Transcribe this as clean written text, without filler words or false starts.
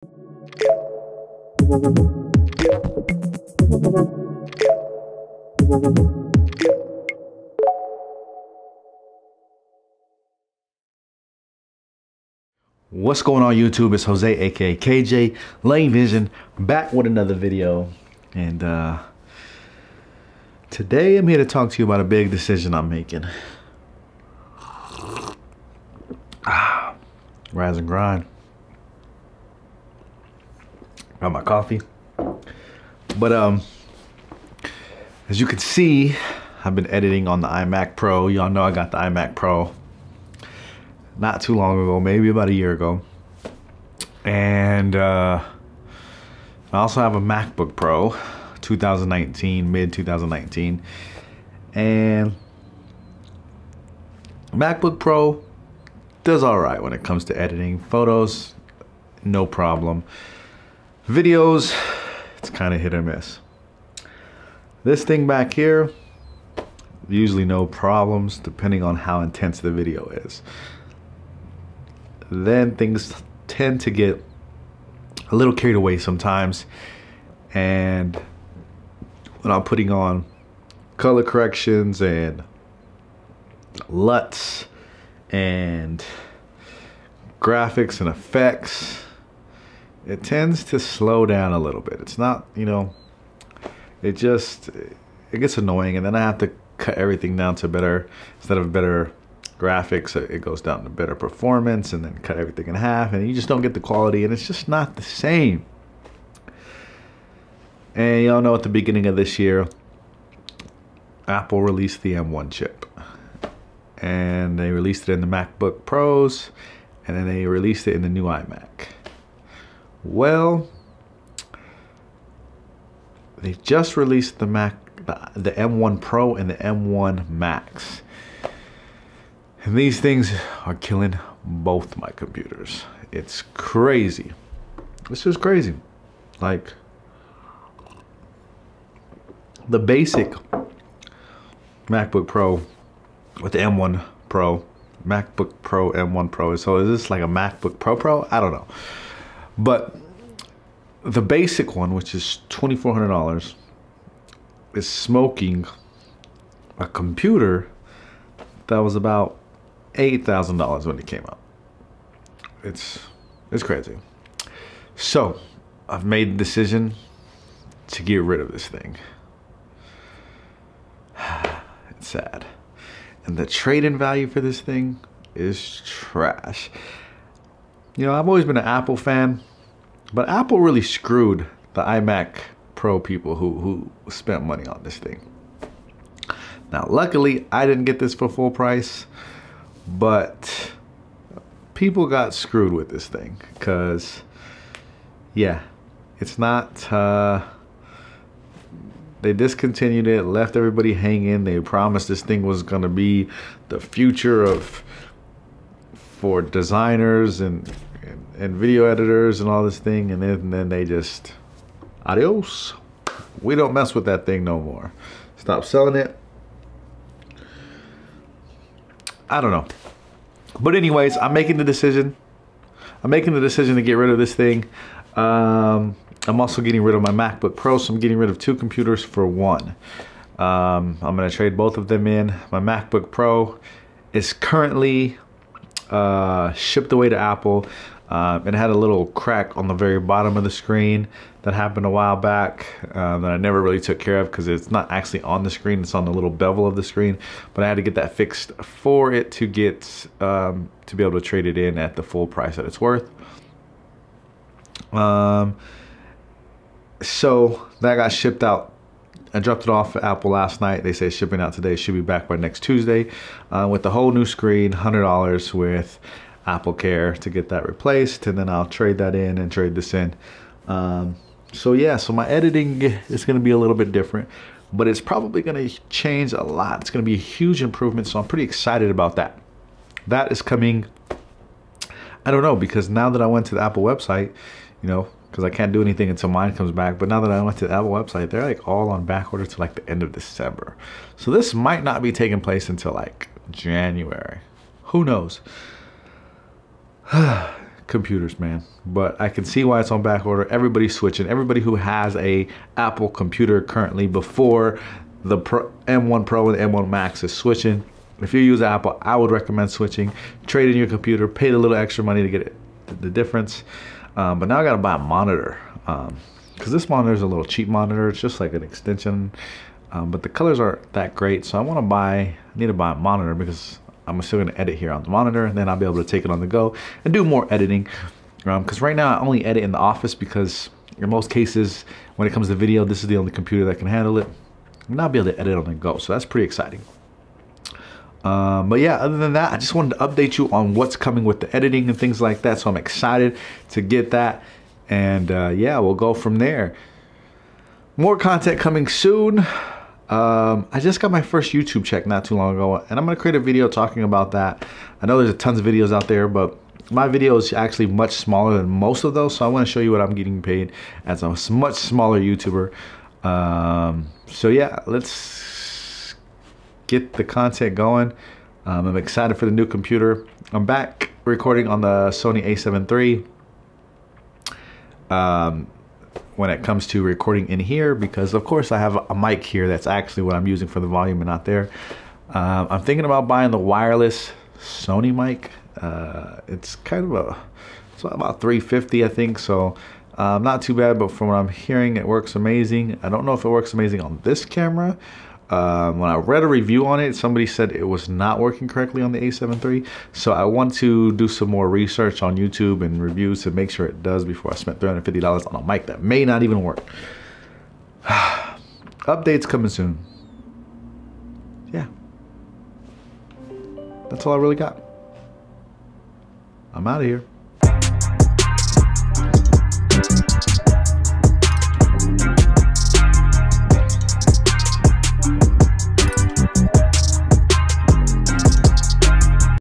What's going on YouTube? It's Jose aka KJ Lane Vision back with another video, and today I'm here to talk to you about a big decision I'm making. Rise and grind. Got my coffee. But as you can see, I've been editing on the iMac Pro. Y'all know I got the iMac Pro not too long ago, maybe about a year ago. And I also have a MacBook Pro 2019, mid 2019. And MacBook Pro does all right when it comes to editing. Photos, no problem. Videos, it's kind of hit or miss. This thing back here, usually no problems depending on how intense the video is. Then things tend to get a little carried away sometimes, and when I'm putting on color corrections and LUTs and graphics and effects, it tends to slow down a little bit. It's not, you know, it gets annoying, and then I have to cut everything down to better, instead of better graphics, it goes down to better performance, and then cut everything in half, and you just don't get the quality, and it's just not the same. And y'all know at the beginning of this year, Apple released the M1 chip, and they released it in the MacBook Pros, and then they released it in the new iMac. Well, they just released the M1 Pro and the M1 Max. And these things are killing both my computers. It's crazy. It's just crazy. Like, the basic MacBook Pro with the M1 Pro, MacBook Pro, M1 Pro. So is this like a MacBook Pro? I don't know. But the basic one, which is $2,400, is smoking a computer that was about $8,000 when it came out. It's crazy. So I've made the decision to get rid of this thing. It's sad. And the trade-in value for this thing is trash. You know, I've always been an Apple fan, but Apple really screwed the iMac Pro people who spent money on this thing. Now, luckily, I didn't get this for full price, but people got screwed with this thing because, yeah, it's not, they discontinued it, left everybody hanging. They promised this thing was going to be the future for designers and video editors and all this thing, and then they just, adios. We don't mess with that thing no more. Stop selling it. I don't know. But anyways, I'm making the decision. I'm making the decision to get rid of this thing. I'm also getting rid of my MacBook Pro, so I'm getting rid of two computers for one. I'm going to trade both of them in. My MacBook Pro is currently shipped away to Apple. It had a little crack on the very bottom of the screen that happened a while back that I never really took care of because it's not actually on the screen, it's on the little bevel of the screen. But I had to get that fixed for it to get to be able to trade it in at the full price that it's worth. So that got shipped out. I dropped it off at Apple last night. They say it's shipping out today. It should be back by next Tuesday with the whole new screen, $100 with Apple Care to get that replaced, and then I'll trade that in and trade this in. So yeah, so my editing is going to be a little bit different, but it's probably going to change a lot. It's going to be a huge improvement, so I'm pretty excited about that. That is coming, I don't know, because now that I went to the Apple website, you know, because I can't do anything until mine comes back, but now that I went to the Apple website, they're like all on back order to like the end of December. So this might not be taking place until like January. Who knows? computers, man. But I can see why it's on back order. Everybody's switching. Everybody who has a Apple computer currently before the M1 Pro and the M1 Max is switching. If you use Apple, I would recommend switching. Trade in your computer, pay the little extra money to get it, the difference. But now I gotta buy a monitor, because this monitor is a little cheap monitor. It's just like an extension, but the colors aren't that great. So I need to buy a monitor because I'm still gonna edit here on the monitor, and then I'll be able to take it on the go and do more editing. Because right now I only edit in the office, because in most cases when it comes to video, this is the only computer that can handle it. I'm not be able to edit on the go, so that's pretty exciting. But yeah, other than that, I just wanted to update you on what's coming with the editing and things like that. So I'm excited to get that, and yeah, we'll go from there. More content coming soon. I just got my first YouTube check not too long ago, and I'm gonna create a video talking about that. I know there's tons of videos out there, but my video is actually much smaller than most of those, so I want to show you what I'm getting paid as a much smaller YouTuber. So yeah, let's get the content going. I'm excited for the new computer. I'm back recording on the Sony a7 III when it comes to recording in here, because of course I have a mic here that's actually what I'm using for the volume and not there. I'm thinking about buying the wireless Sony mic. It's kind of it's about $350, I think, so not too bad, but from what I'm hearing, it works amazing. I don't know if it works amazing on this camera. When I read a review on it, somebody said it was not working correctly on the a7 III. So I want to do some more research on YouTube and reviews to make sure it does before I spend $350 on a mic that may not even work. Updates coming soon. Yeah. That's all I really got. I'm out of here.